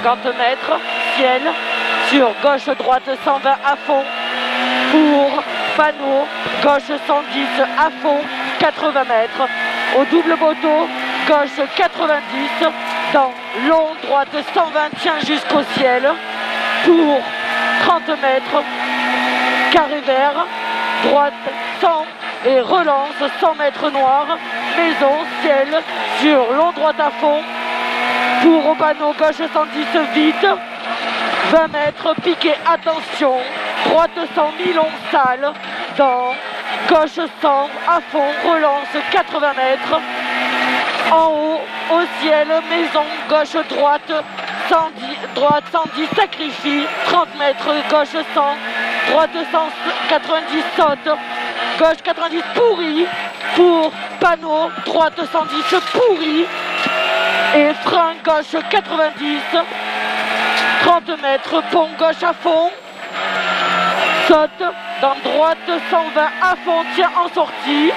50 mètres, ciel, sur gauche-droite 120 à fond, pour panneau, gauche 110 à fond, 80 mètres, au double poteau, gauche 90, dans long, droite 120, tient jusqu'au ciel, pour 30 mètres, carré vert, droite 100 et relance 100 mètres noir, maison, ciel, sur long droite à fond, pour au panneau gauche 110 vite, 20 mètres, piqué, attention, droite 100, Milon, salle, dans gauche 100 à fond, relance 80 mètres, en haut, au ciel, maison, gauche, droite, 110, droite 110, sacrifie, 30 mètres, gauche 100, droite 190, saute, gauche 90, pourri, pour panneau, droite 110, pourri, et frein, gauche 90, 30 mètres, pont, gauche à fond, saute, dans droite 120 à fond, tient en sortie,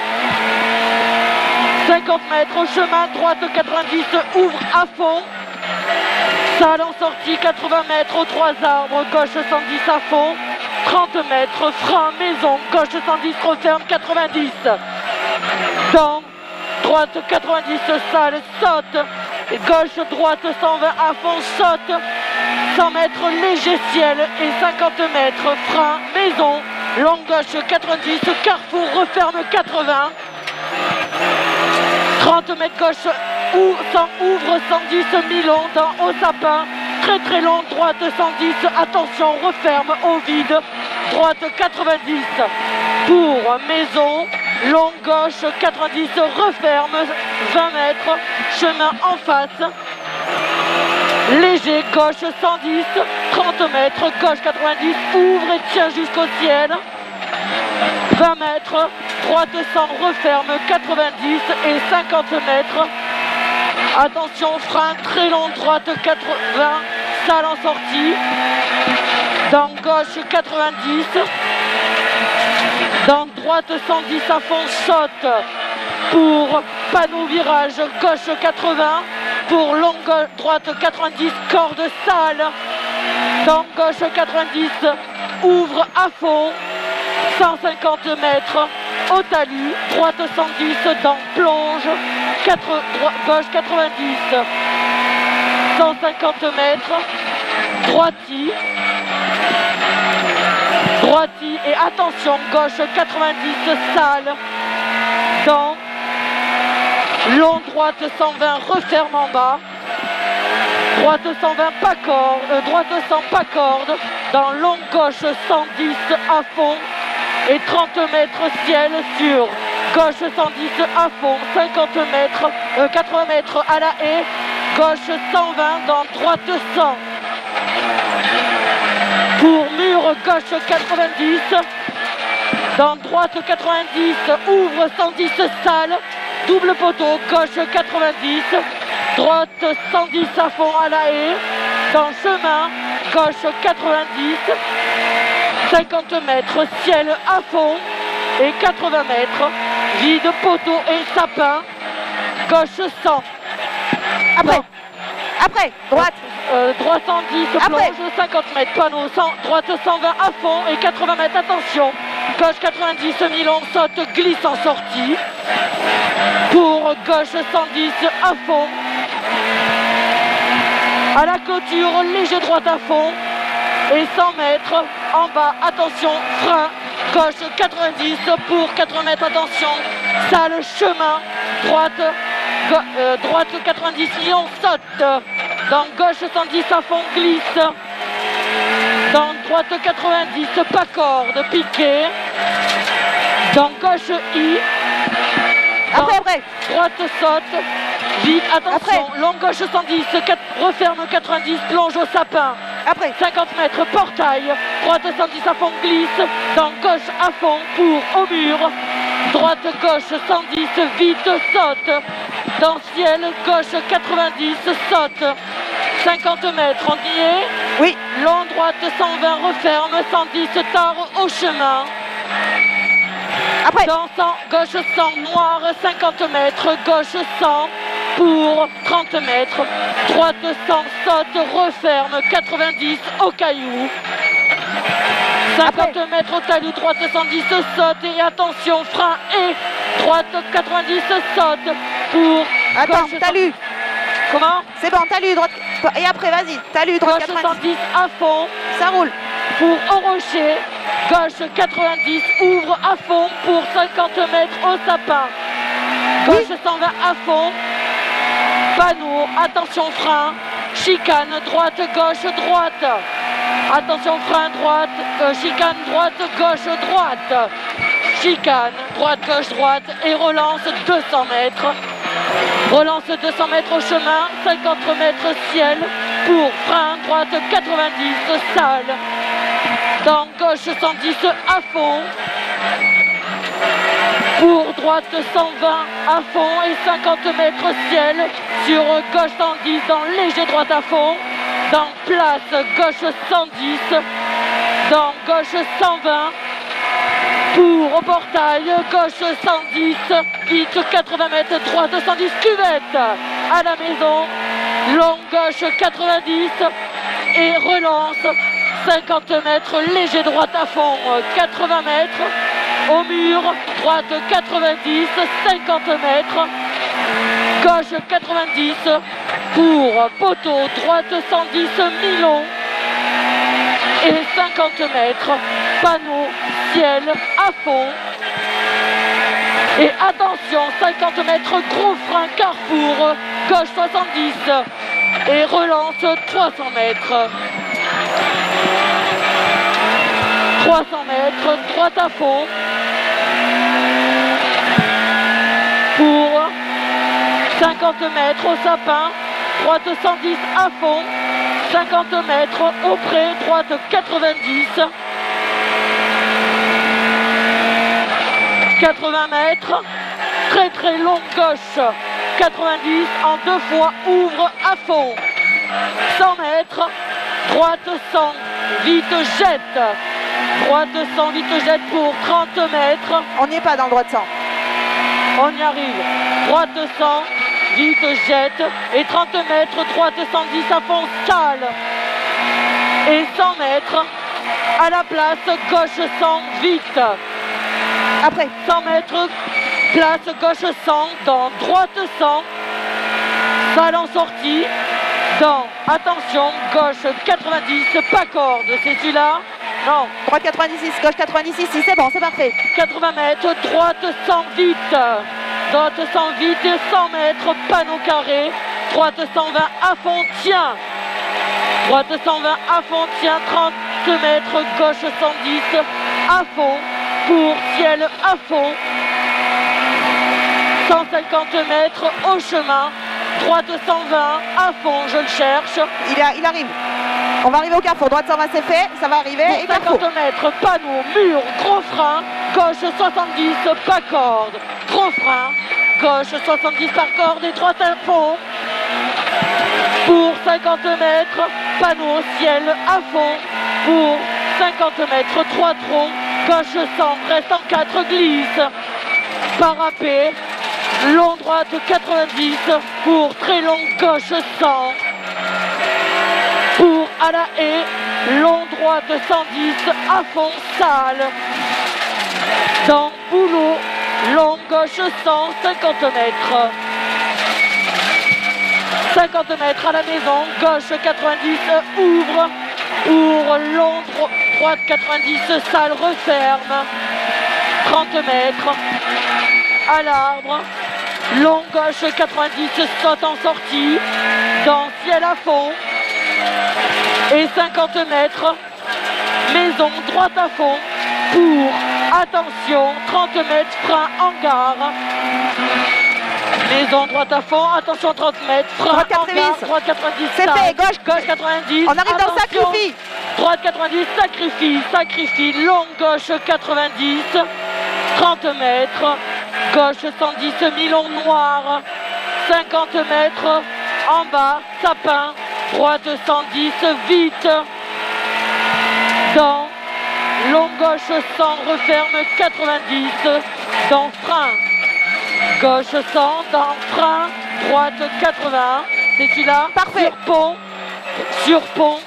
50 mètres, chemin, droite 90, ouvre à fond, salle en sortie, 80 mètres, aux 3 arbres, gauche 110 à fond, 30 mètres, frein, maison, gauche 110, referme, 90, dans droite 90, salle, saute, gauche, droite 120 à fond, saute, 100 mètres, léger ciel et 50 mètres, frein, maison, long gauche 90, carrefour, referme 80, 30 mètres gauche, ouvre 110, Milon, dans au sapin, très long, droite 110, attention, referme au vide, droite 90, pour maison, long gauche 90, referme 20 mètres, chemin en face, léger, gauche 110, 30 mètres, gauche 90, ouvre et tient jusqu'au ciel, 20 mètres, droite 100, referme 90 et 50 mètres, attention, frein, très long, droite 80, salle en sortie, dans gauche 90, dans droite 110 à fond, saute, pour panneau virage, gauche 80, pour long droite 90, corde salle, dans gauche 90, ouvre à fond, 150 mètres, au talus, droite 110, dans plonge, gauche 90, 150 mètres, droiti, et attention, gauche 90, salle, dans long droite 120, referme en bas, droite 120, pas corde, droite 100, pas corde, dans long gauche 110 à fond, et 30 mètres ciel sur gauche 110 à fond, 50 mètres, 80 mètres à la haie, gauche 120, dans droite 100. Pour mur gauche 90, dans droite 90, ouvre 110 salle, double poteau, gauche 90, droite 110 à fond à la haie, dans chemin, gauche 90, 50 mètres, ciel à fond et 80 mètres, vide, poteau et sapin, gauche 100. Après, droite. Droite 110, plonge 50 mètres, panneau, droite 120 à fond et 80 mètres, attention. Gauche 90, Milon, saute, glisse en sortie. Pour gauche 110 à fond. À la clôture, léger droite à fond. Et 100 mètres en bas, attention, frein, gauche 90 pour 80 mètres, attention, salle, chemin, droite 90, Milon, saute, dans gauche 110 à fond, glisse, dans droite 90, pas corde, piqué, dans gauche I, après. Droite saute, vite, attention, long gauche 110, referme 90, plonge au sapin. Après. 50 mètres, portail, droite 110 à fond, glisse, dans gauche à fond, pour au mur, droite gauche 110, vite, saute, dans ciel, gauche 90, saute, 50 mètres, on y est. Oui. Long droite 120, referme, 110, tard au chemin. Après. Dans 100, gauche 100, noir, 50 mètres, gauche 100, pour 30 mètres. Droite 100, saute, referme, 90 au caillou. 50 mètres au talus, droite 110, saute et attention, frein et droite 90, saute pour... Attends, gauche, talus. Comment? C'est bon, talus, droite. Et après, vas-y, talus, droite Gauche 90. 110 à fond Ça roule. pour Au Rocher. Gauche 90, ouvre à fond pour 50 mètres au sapin. Gauche 120 à fond. Panneau, attention frein. Chicane, droite, gauche, droite. Attention frein, droite, chicane, droite, gauche, droite. Chicane, droite, gauche, droite et relance 200 mètres. Relance 200 mètres au chemin, 50 mètres ciel pour frein, droite 90, salle. Dans gauche 110 à fond. Pour droite 120 à fond et 50 mètres ciel sur gauche 110 dans léger droite à fond. Dans place gauche 110, dans gauche 120. Pour au portail, gauche 110, vite 80 mètres, droite 110, cuvette à la maison, long gauche 90 et relance 50 mètres, léger droite à fond, 80 mètres, au mur, droite 90, 50 mètres, gauche 90, pour poteau, droite 110, mi-long, et 50 mètres, panneau, ciel à fond. Et attention, 50 mètres, gros frein, carrefour, gauche 70 et relance 300 mètres. 300 mètres, droite à fond. Pour 50 mètres au sapin, droite 110 à fond. 50 mètres au pré, droite 90. 80 mètres, très très long gauche, 90 en 2 fois, ouvre à fond. 100 mètres, droite 100, vite jette. Droite 100, vite jette pour 30 mètres. On n'y est pas dans le droite 100. On y arrive. Droite 100, vite jette. Et 30 mètres, droite 110 à fond, salle. Et 100 mètres, à la place, gauche 100, vite. Après. 100 mètres, place gauche 100, dans droite 100, salle en sortie, dans, attention, gauche 90, pas corde, c'est celui-là? Non. Droite 96, gauche 96, si c'est bon, c'est parfait. 80 mètres, droite 100 vite, droite 100 vite, 100 mètres, panneau carré, droite 120 à fond, tiens. Droite 120 à fond, tiens, 30 mètres, gauche 110 à fond. Pour ciel à fond, 150 mètres au chemin, droite 120 à fond, je le cherche. Il arrive. On va arriver au carrefour, droite 120 c'est fait, ça va arriver. Pour et carrefour. 50 mètres, panneau, mur, gros frein, gauche 70, pas corde, gros frein, gauche 70 par corde et droite à fond. Pour 50 mètres, panneau, ciel à fond, pour 50 mètres, 3 troncs. Gauche 100, reste en 4, glisse, parapet, long droite 90, pour très long gauche 100, pour à la haie, long droite 110, à fond, salle, dans boulot, long gauche 100, 50 mètres. 50 mètres à la maison, gauche 90, ouvre, pour long droite 90, salle referme, 30 mètres, à l'arbre, long gauche 90, saute en sortie, dans ciel à fond, et 50 mètres, maison droite à fond, pour, attention, 30 mètres, frein en gare. Maison droite à fond, attention 30 mètres, frein droite en gare, droite 90, c'est fait, gauche 90. On arrive dans le sacrifice. Droite 90, sacrifie, long gauche 90, 30 mètres, gauche 110, mi-long noir, 50 mètres, en bas, sapin, droite 110, vite, dans, long gauche 100, referme 90, dans frein. gauche 100, dans frein, droite 81, c'est celui-là. Parfait. Sur pont,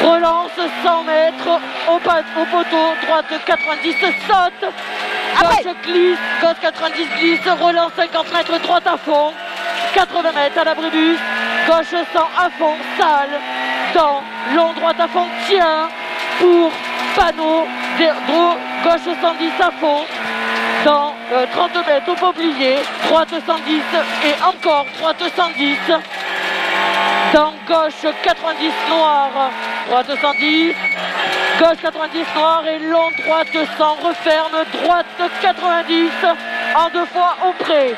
relance 100 mètres, au poteau, droite 90, saute, gauche glisse, gauche 90 glisse, relance 50 mètres, droite à fond, 80 mètres à l'abribus, gauche 100 à fond, salle, dans, long, droite à fond, tient, pour, panneau, gauche 110 à fond, dans 30 mètres au Beaublier, droite 110 et encore droite 110, dans gauche 90 noir, droite 110, gauche 90 noir et long, droite 100, referme, droite 90, en 2 fois au pré,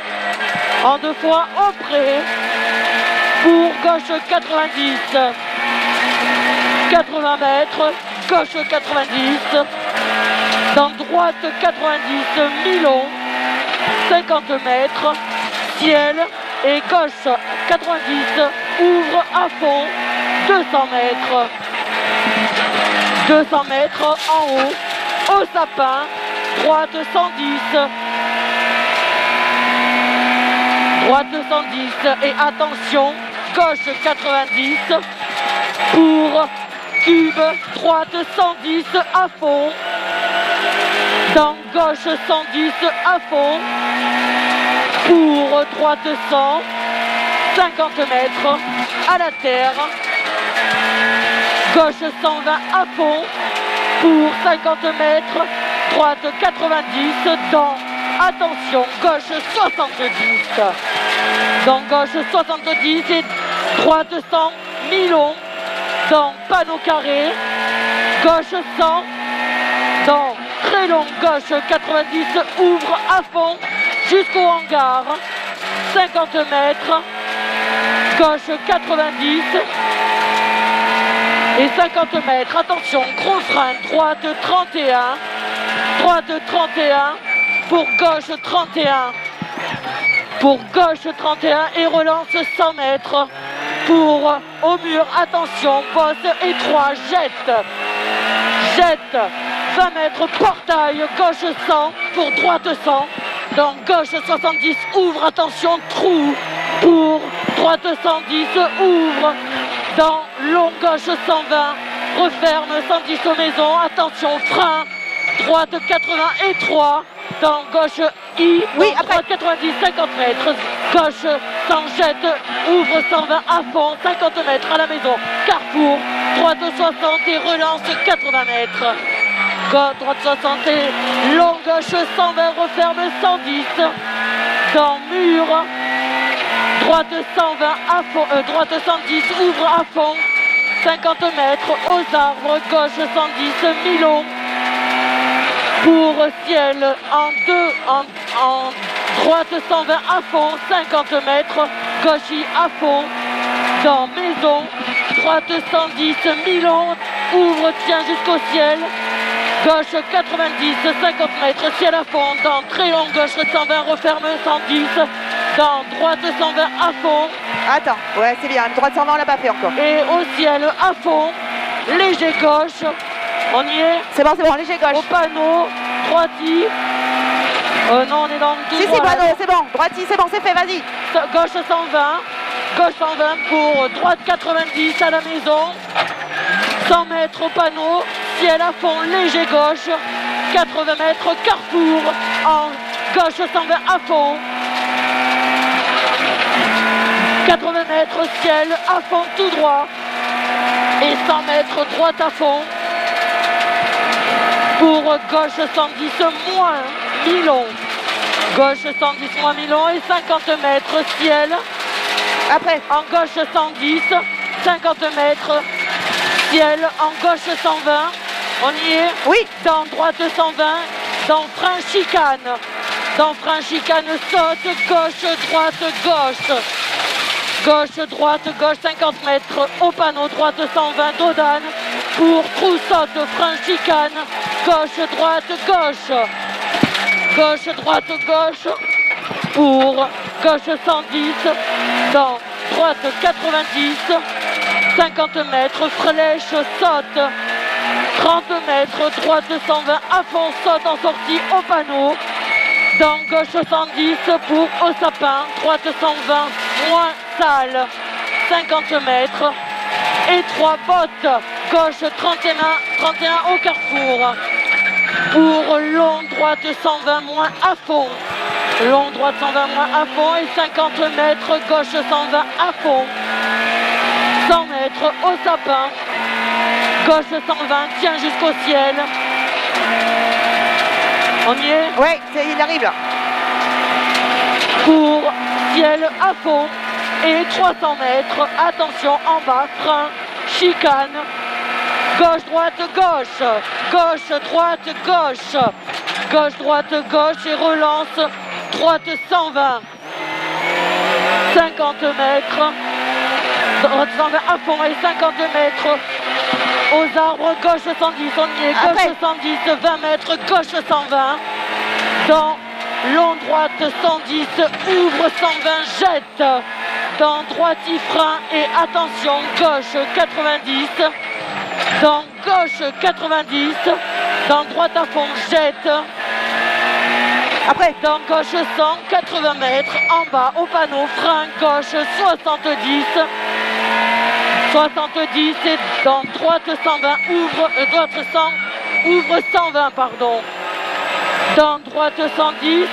pour gauche 90, 80 mètres, gauche 90, dans droite 90, mi-long, 50 mètres, ciel et gauche 90, ouvre à fond, 200 mètres. 200 mètres en haut, au sapin, droite 110. Droite 110 et attention, gauche 90 pour cube, droite 110 à fond. Dans gauche 110 à fond pour droite 100, 50 mètres à la terre, gauche 120 à fond pour 50 mètres, droite 90, dans, attention, gauche 70, dans gauche 70 et droite 100, mi-long, dans panneau carré, gauche 100, dans très long, gauche 90, ouvre à fond jusqu'au hangar, 50 mètres, gauche 90 et 50 mètres, attention, gros frein, droite 31, pour gauche 31, et relance 100 mètres, pour au mur, attention, bosse étroit, jette, 20 mètres, portail, gauche 100, pour droite 100, dans gauche 70, ouvre, attention, trou, pour droite 110, ouvre, dans long, gauche 120, referme 110 aux maisons, attention, frein, droite 80 et 3, dans gauche I, oui, droite 90, 50 mètres, gauche 100, jette, ouvre 120 à fond, 50 mètres à la maison, carrefour, droite 60 et relance 80 mètres. Droite 60 et long, gauche 120, referme 110, dans mur, droite 120 à fond, droite 110, ouvre à fond, 50 mètres aux arbres, gauche 110, mi-long, pour ciel en droite 120 à fond, 50 mètres, gauche à fond, dans maison, droite 110, mi-long, ouvre, tient jusqu'au ciel, gauche 90, 50 mètres, ciel à fond, dans très long, gauche 120, referme 110, dans droite 120 à fond. Attends, ouais c'est bien, droite 120 on l'a pas fait encore. Et au ciel à fond, léger gauche, on y est. C'est bon, léger gauche. Au panneau, droiti. Non, on est dans le tout Si, droit. panneau, c'est bon, droiti, c'est bon, c'est fait, vas-y. Gauche 120, gauche 120 pour droite 90 à la maison. 100 mètres au panneau, ciel à fond, léger gauche, 80 mètres, carrefour, en gauche 120 à fond, 80 mètres, ciel à fond tout droit, et 100 mètres, droite à fond, pour gauche 110 moins mi-long, gauche 110 moins mi-long, et 50 mètres, ciel, après, en gauche 110, 50 mètres, ciel, en gauche 120, on y est. Oui. Dans droite 120, dans frein chicane. Dans frein chicane, saute, gauche, droite, gauche. Gauche, droite, gauche, 50 mètres, au panneau, droite 120, Dodane. Pour trou, saute, frein chicane, gauche, droite, gauche. Gauche, droite, gauche. Pour gauche 110, dans droite 90. 50 mètres, flèche, saute, 30 mètres, droite 120, à fond, saute en sortie au panneau, Dans gauche 110 pour Au Sapin, droite 120, moins salle, 50 mètres. Et 3 bottes, gauche 31 au carrefour. Pour long droite 120 moins à fond. Long droite 120 moins à fond et 50 mètres, gauche 120 à fond. 100 mètres Au Sapin. Gauche 120, tient jusqu'au ciel. On y est? Ouais, il arrive là. Pour ciel à fond et 300 mètres. Attention en bas, frein, chicane. Gauche, droite, gauche. Gauche, droite, gauche. Gauche, droite, gauche et relance. Droite 120. 50 mètres. Droite 120 à fond et 50 mètres. Aux arbres, gauche 110, on y est, gauche 110, 20 mètres, gauche 120. Dans long droite 110, ouvre 120, jette. Dans droite, frein et attention, gauche 90. Dans gauche 90, dans droite à fond, jette. Après, dans gauche 100, 80 mètres, en bas au panneau, frein, gauche 70. 70 et dans droite 120, droite 100, ouvre 120, pardon. Dans droite 110.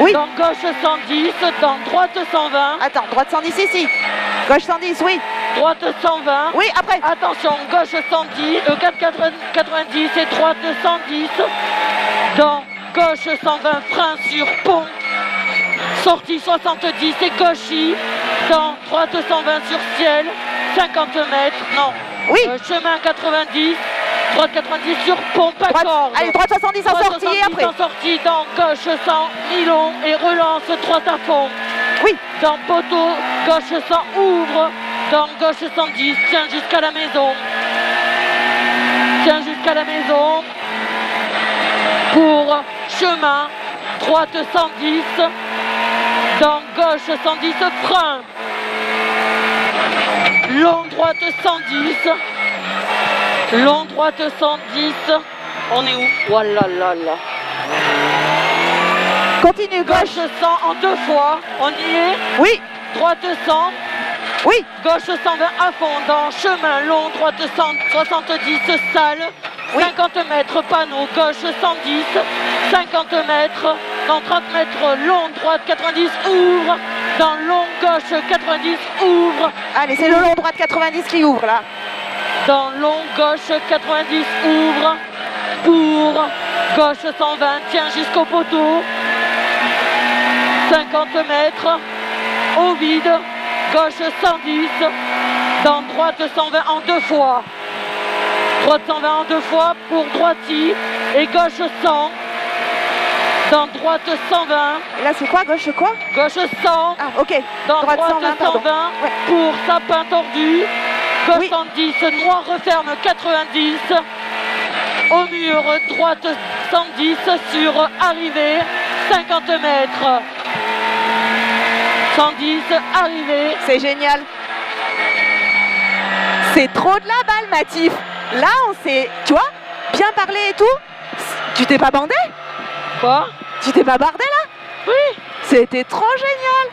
Oui. Dans gauche 110, dans droite 120. Attends, droite 110 ici. Gauche 110, oui. Droite 120. Oui, après. Attention, gauche 110, 490 et droite 110. Dans gauche 120, frein sur pont. Sortie 70 et gauchis. Dans droite 120 sur ciel. 50 mètres, non. Oui. Chemin 90. Droite 90 sur pont, pas corde. Allez, droite 70 en sortie et après. En sortie, dans gauche 100, nylon et relance, droite à fond. Oui. Dans poteau, gauche 100, ouvre. Dans gauche 110, tiens jusqu'à la maison. Tiens jusqu'à la maison. Pour chemin, droite 110. Dans gauche 110, frein. Long droite 110. Long droite 110. On est où? Voilà là là. Continue, Gauche 100 en 2 fois. On y est? Oui. Droite 100. Oui. Gauche 120 à fond. Dans chemin long, droite 170, salle. Oui. 50 mètres, panneau. Gauche 110. 50 mètres. Dans 30 mètres, long, droite 90, ouvre. Dans long, gauche 90, ouvre. Allez, c'est le long, droite 90 qui ouvre là. Dans long, gauche 90, ouvre. Pour gauche 120, tiens jusqu'au poteau. 50 mètres. Au vide. Gauche 110. Dans droite 120 en 2 fois. Droite 120 en 2 fois pour droiti. Et gauche 100. Dans droite 120. Et là c'est quoi? Gauche quoi? Gauche 100. Ah ok. Dans droite 120 ouais. pour sapin tordu. Gauche oui. 110, noir referme 90. Au mur, droite 110 sur arrivée 50 mètres. 110, arrivée. C'est génial. C'est trop de la balle, Mathif. Là on s'est, tu vois, bien parlé et tout. Tu t'es pas bandé? Quoi? Tu t'es pas bardé là? Oui. C'était trop génial.